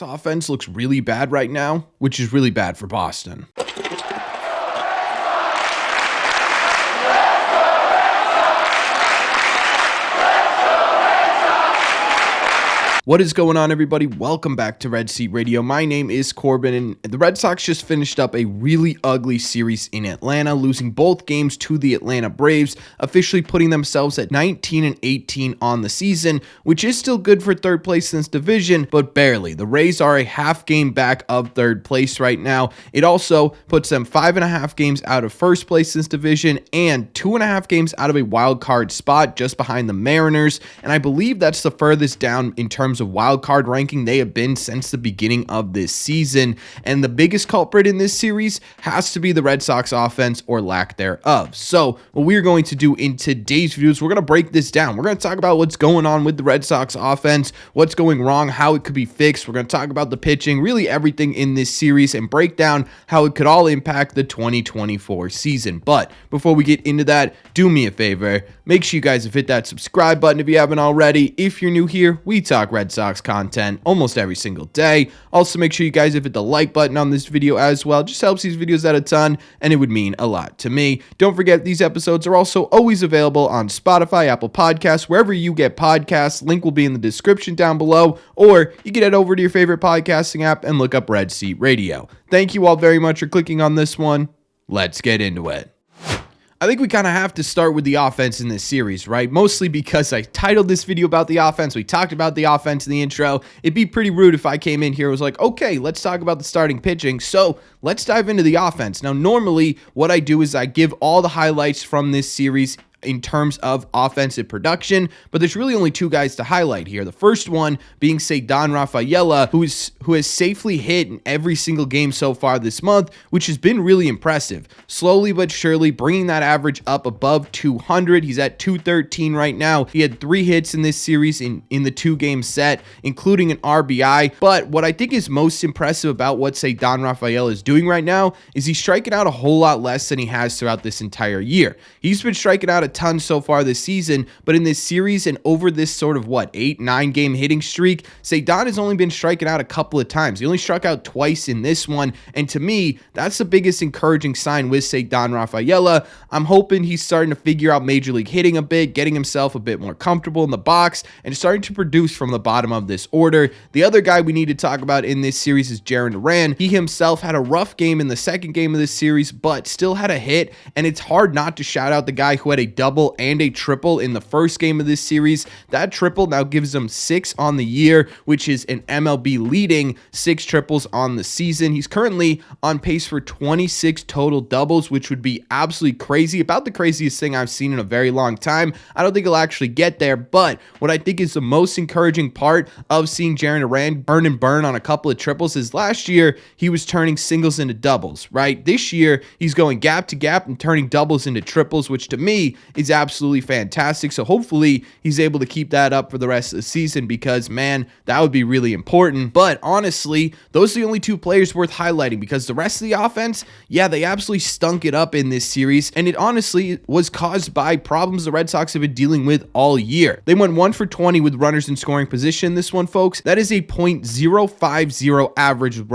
Offense looks really bad right now, which is really bad for Boston. What is going on, everybody? Welcome back to Red Seat Radio. My name is Corbin, and the Red Sox just finished up a really ugly series in Atlanta, losing both games to the Atlanta Braves, officially putting themselves at 19-18 on the season, which is still good for third place in this division, but barely. The Rays are a half game back of third place right now. It also puts them 5.5 games out of first place in this division and 2.5 games out of a wild card spot just behind the Mariners, and I believe that's the furthest down in terms of wild card ranking they have been since the beginning of this season. And the biggest culprit in this series has to be the Red Sox offense or lack thereof. So what we're going to do in today's video is we're going to break this down. We're going to talk about what's going on with the Red Sox offense, what's going wrong, how it could be fixed. We're going to talk about the pitching, really everything in this series, and break down how it could all impact the 2024 season. But before we get into that, do me a favor, make sure you guys have hit that subscribe button if you haven't already. If you're new here, we talk Red Sox content almost every single day. Also, make sure you guys have hit the like button on this video as well. It just helps these videos out a ton, and it would mean a lot to me. Don't forget, these episodes are also always available on Spotify, Apple Podcasts, wherever you get podcasts. Link will be in the description down below, or you can head over to your favorite podcasting app and look up Red Seat Radio. Thank you all very much for clicking on this one. Let's get into it. I think we kind of have to start with the offense in this series, right? Mostly because I titled this video about the offense. We talked about the offense in the intro. It'd be pretty rude if I came in here and was like, okay, let's talk about the starting pitching. So let's dive into the offense. Now, normally what I do is I give all the highlights from this series in terms of offensive production, but there's really only two guys to highlight here. The first one being Ceddanne Rafaela, who has safely hit in every single game so far this month, which has been really impressive. Slowly but surely bringing that average up above 200. He's at 213 right now. He had 3 hits in this series in the 2-game set, including an RBI. But what I think is most impressive about what Ceddanne Rafaela is doing right now is he's striking out a whole lot less than he has throughout this entire year. He's been striking out a ton so far this season, but in this series and over this sort of 8-9 game hitting streak, Ceddanne has only been striking out a couple of times. He only struck out twice in this one, and to me, that's the biggest encouraging sign with Ceddanne Rafaela. I'm hoping he's starting to figure out major league hitting a bit, getting himself a bit more comfortable in the box, and starting to produce from the bottom of this order. The other guy we need to talk about in this series is Jarren Duran. He himself had a rough game in the second game of this series, but still had a hit, and it's hard not to shout out the guy who had a double and a triple in the first game of this series. That triple now gives him 6 on the year, which is an MLB leading 6 triples on the season. He's currently on pace for 26 total doubles, which would be absolutely crazy, about the craziest thing I've seen in a very long time. I don't think he'll actually get there, but what I think is the most encouraging part of seeing Jarren Duran burn on a couple of triples is last year he was turning singles into doubles, right? This year he's going gap to gap and turning doubles into triples, which to me is absolutely fantastic. So hopefully he's able to keep that up for the rest of the season, because man, that would be really important. But honestly, those are the only 2 players worth highlighting, because the rest of the offense, yeah, they absolutely stunk it up in this series, and it honestly was caused by problems the Red Sox have been dealing with all year. They went 1 for 20 with runners in scoring position this one, folks. That is a .050 average with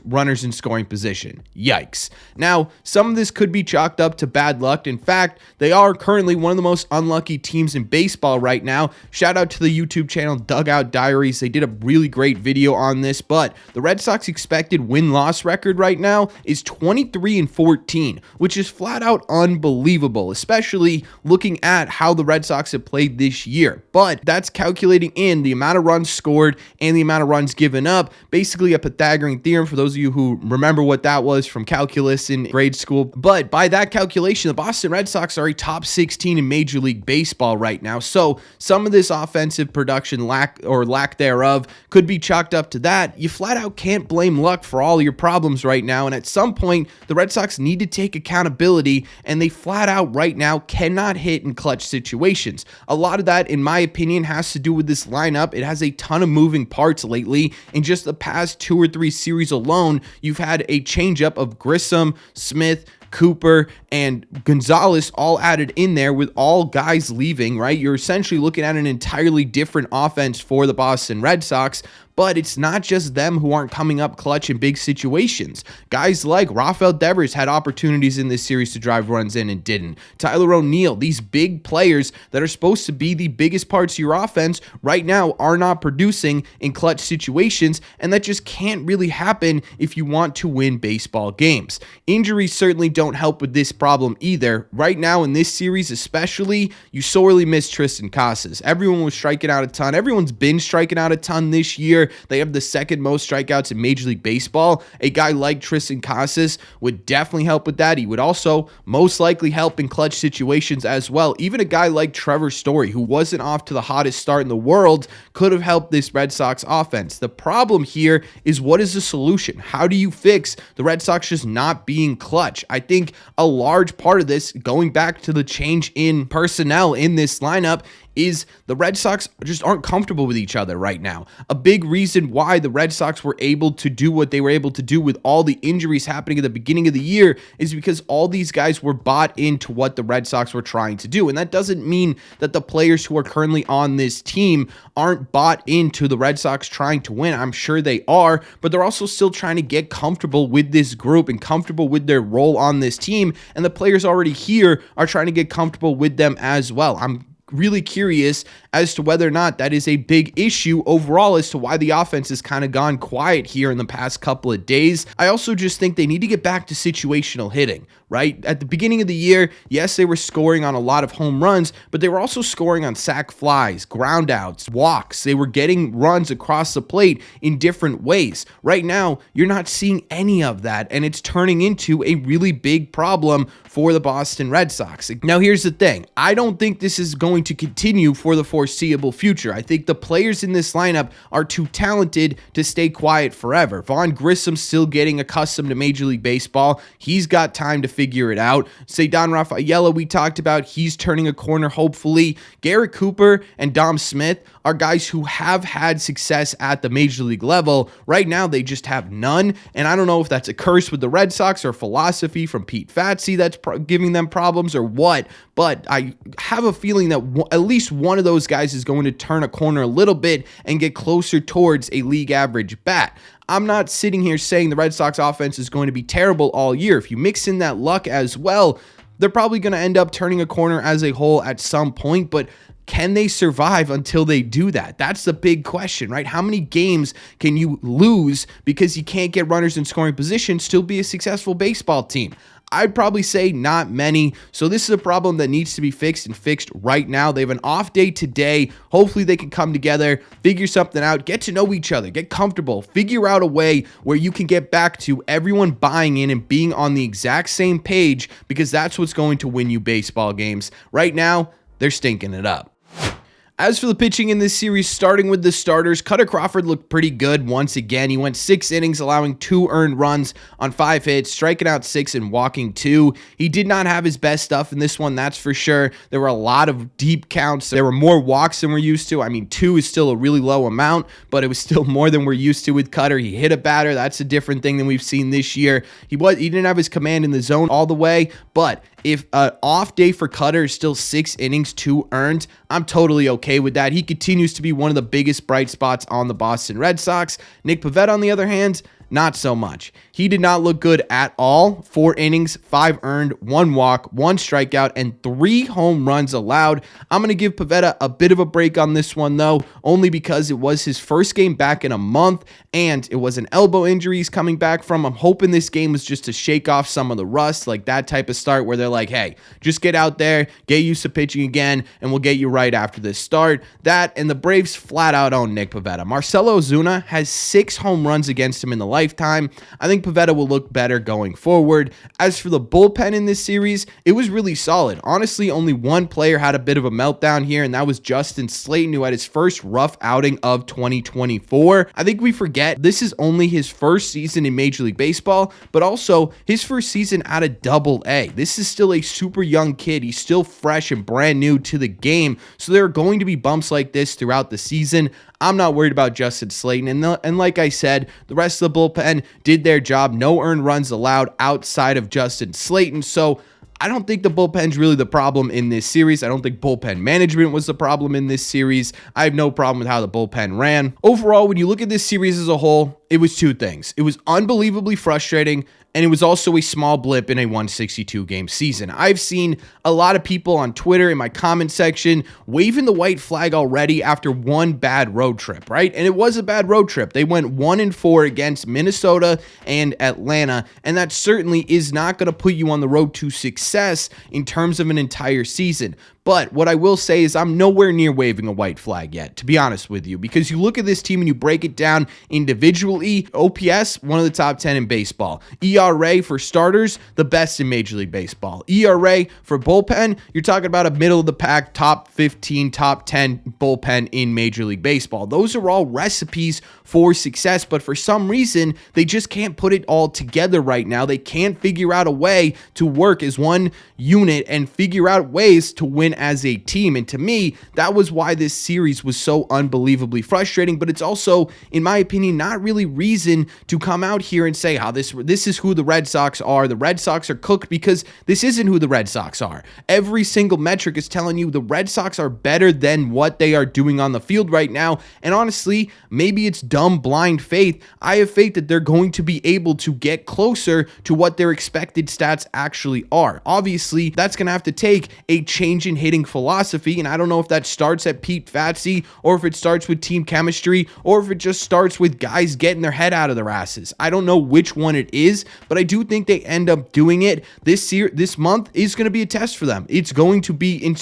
runners in scoring position. Yikes. Now, some of this could be chalked up to bad luck. In fact, they are currently one of the most unlucky teams in baseball right now. Shout out to the YouTube channel Dugout Diaries. They did a really great video on this, but the Red Sox expected win-loss record right now is 23-14, which is flat out unbelievable, especially looking at how the Red Sox have played this year. But that's calculating in the amount of runs scored and the amount of runs given up, basically a Pythagorean theorem for those of you who remember what that was from calculus in grade school. But by that calculation, the Boston Red Sox are a top 16 in Major League Baseball right now. So some of this offensive production lack thereof could be chalked up to that. You flat out can't blame luck for all your problems right now. And at some point, the Red Sox need to take accountability, and they flat out right now cannot hit in clutch situations. A lot of that, in my opinion, has to do with this lineup. It has a ton of moving parts lately. In just the past 2 or 3 series alone, you've had a changeup of Grissom, Smith, Cooper, and Gonzalez all added in there with all guys leaving, right? You're essentially looking at an entirely different offense for the Boston Red Sox. But it's not just them who aren't coming up clutch in big situations. Guys like Rafael Devers had opportunities in this series to drive runs in and didn't. Tyler O'Neill, these big players that are supposed to be the biggest parts of your offense right now are not producing in clutch situations, and that just can't really happen if you want to win baseball games. Injuries certainly don't help with this problem either. Right now in this series especially, you sorely miss Tristan Casas. Everyone was striking out a ton. Everyone's been striking out a ton this year. They have the second most strikeouts in Major League Baseball. A guy like Tristan Casas would definitely help with that. He would also most likely help in clutch situations as well. Even a guy like Trevor Story, who wasn't off to the hottest start in the world, could have helped this Red Sox offense. The problem here is, what is the solution? How do you fix the Red Sox just not being clutch? I think a large part of this, going back to the change in personnel in this lineup, is the Red Sox just aren't comfortable with each other right now. A big reason why the Red Sox were able to do what they were able to do with all the injuries happening at the beginning of the year is because all these guys were bought into what the Red Sox were trying to do. And that doesn't mean that the players who are currently on this team aren't bought into the Red Sox trying to win. I'm sure they are, but they're also still trying to get comfortable with this group and comfortable with their role on this team. And the players already here are trying to get comfortable with them as well. I'm really curious as to whether or not that is a big issue overall as to why the offense has kind of gone quiet here in the past couple of days. I also just think they need to get back to situational hitting, right? At the beginning of the year, yes, they were scoring on a lot of home runs, but they were also scoring on sac flies, ground outs, walks. They were getting runs across the plate in different ways. Right now, you're not seeing any of that, and it's turning into a really big problem for the Boston Red Sox. Now, here's the thing. I don't think this is going to continue for the foreseeable future. I think the players in this lineup are too talented to stay quiet forever. Vaughn Grissom's still getting accustomed to Major League Baseball. He's got time to figure it out. Ceddanne Rafaela, we talked about, he's turning a corner, hopefully. Garrett Cooper and Dom Smith are guys who have had success at the Major League level. Right now, they just have none, and I don't know if that's a curse with the Red Sox or philosophy from Pete Fatsi that's giving them problems or what, but I have a feeling that at least one of those guys is going to turn a corner a little bit and get closer towards a league average bat. I'm not sitting here saying the Red Sox offense is going to be terrible all year. If you mix in that luck as well, they're probably going to end up turning a corner as a whole at some point, but can they survive until they do that? That's the big question, right? How many games can you lose because you can't get runners in scoring position, still be a successful baseball team? I'd probably say not many. So this is a problem that needs to be fixed and fixed right now. They have an off day today. Hopefully they can come together, figure something out, get to know each other, get comfortable, figure out a way where you can get back to everyone buying in and being on the exact same page, because that's what's going to win you baseball games. Right now, they're stinking it up. As for the pitching in this series, starting with the starters, Cutter Crawford looked pretty good once again. He went 6 innings, allowing 2 earned runs on 5 hits, striking out 6 and walking 2. He did not have his best stuff in this one, that's for sure. There were a lot of deep counts. There were more walks than we're used to. I mean, 2 is still a really low amount, but it was still more than we're used to with Cutter. He hit a batter. That's a different thing than we've seen this year. He didn't have his command in the zone all the way, but if an off day for Cutter is still 6 innings, 2 earned, I'm totally okay with that. He continues to be one of the biggest bright spots on the Boston Red Sox. Nick Pivetta, on the other hand, not so much. He did not look good at all. 4 innings, 5 earned, 1 walk, 1 strikeout, and 3 home runs allowed. I'm going to give Pivetta a bit of a break on this one, though, only because it was his first game back in a month, and it was an elbow injury he's coming back from. I'm hoping this game was just to shake off some of the rust, like that type of start where they're like, hey, just get out there, get used to pitching again, and we'll get you right after this start. That, and the Braves flat out own Nick Pivetta. Marcelo Ozuna has 6 home runs against him in the lifetime. I think Pivetta will look better going forward. As for the bullpen in this series, it was really solid. Honestly, only one player had a bit of a meltdown here, and that was Justin Slayton, who had his first rough outing of 2024. I think we forget this is only his first season in Major League Baseball, but also his first season at a Double-A. This is still still a super young kid. He's still fresh and brand new to the game. So there are going to be bumps like this throughout the season. I'm not worried about Justin Slayton. And like I said, the rest of the bullpen did their job. No earned runs allowed outside of Justin Slayton. So I don't think the bullpen's really the problem in this series. I don't think bullpen management was the problem in this series. I have no problem with how the bullpen ran. Overall, when you look at this series as a whole, it was two things. It was unbelievably frustrating, and it was also a small blip in a 162 game season. I've seen a lot of people on Twitter in my comment section waving the white flag already after one bad road trip, right? And it was a bad road trip. They went 1-4 against Minnesota and Atlanta, and that certainly is not going to put you on the road to success in terms of an entire season. But what I will say is I'm nowhere near waving a white flag yet, to be honest with you, because you look at this team and you break it down individually. OPS, one of the top 10 in baseball. ERA for starters, the best in Major League Baseball. ERA for bullpen, you're talking about a middle of the pack, top 15, top 10 bullpen in Major League Baseball. Those are all recipes for success, but for some reason, they just can't put it all together right now. They can't figure out a way to work as one unit and figure out ways to win as a team. And to me, that was why this series was so unbelievably frustrating, but it's also, in my opinion, not really reason to come out here and say how this is who the Red Sox are. The Red Sox are cooked, because this isn't who the Red Sox are. Every single metric is telling you the Red Sox are better than what they are doing on the field right now. And honestly, maybe it's dumb, blind faith. I have faith that they're going to be able to get closer to what their expected stats actually are. Obviously, that's going to have to take a change in hitting philosophy, and I don't know if that starts at Pete Fatsi, or if it starts with team chemistry, or if it just starts with guys getting their head out of their asses. I don't know which one it is, but I do think they end up doing it. This month is going to be a test for them. It's going to be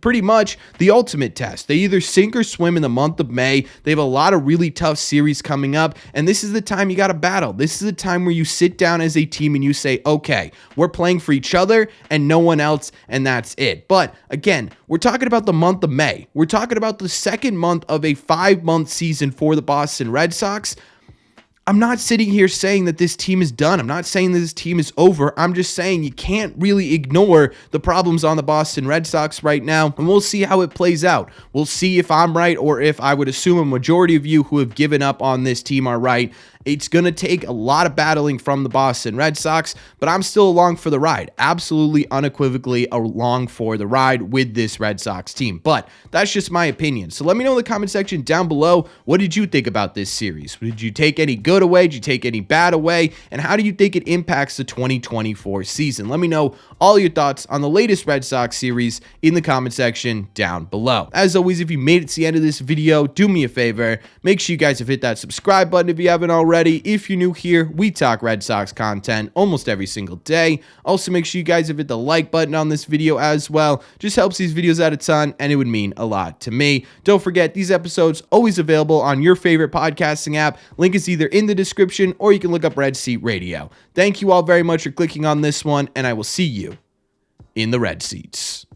pretty much the ultimate test. They either sink or swim in the month of May. They have a lot of really tough series coming up, and this is the time you got to battle. This is the time where you sit down as a team and you say, okay, we're playing for each other and no one else, and that's it. But again, we're talking about the month of May. We're talking about the second month of a 5-month season for the Boston Red Sox. I'm not sitting here saying that this team is done. I'm not saying that this team is over. I'm just saying you can't really ignore the problems on the Boston Red Sox right now, and we'll see how it plays out. We'll see if I'm right, or if I would assume a majority of you who have given up on this team are right. It's going to take a lot of battling from the Boston Red Sox, but I'm still along for the ride. Absolutely, unequivocally along for the ride with this Red Sox team. But that's just my opinion. So let me know in the comment section down below, what did you think about this series? Did you take any good away? Did you take any bad away? And how do you think it impacts the 2024 season? Let me know all your thoughts on the latest Red Sox series in the comment section down below. As always, if you made it to the end of this video, do me a favor. Make sure you guys have hit that subscribe button if you haven't already. If you're new here, we talk Red Sox content almost every single day. Also, make sure you guys have hit the like button on this video as well. Just helps these videos out a ton, and it would mean a lot to me. Don't forget, these episodes always available on your favorite podcasting app. Link is either in the description, or you can look up Red Seat Radio. Thank you all very much for clicking on this one, and I will see you in the Red Seats.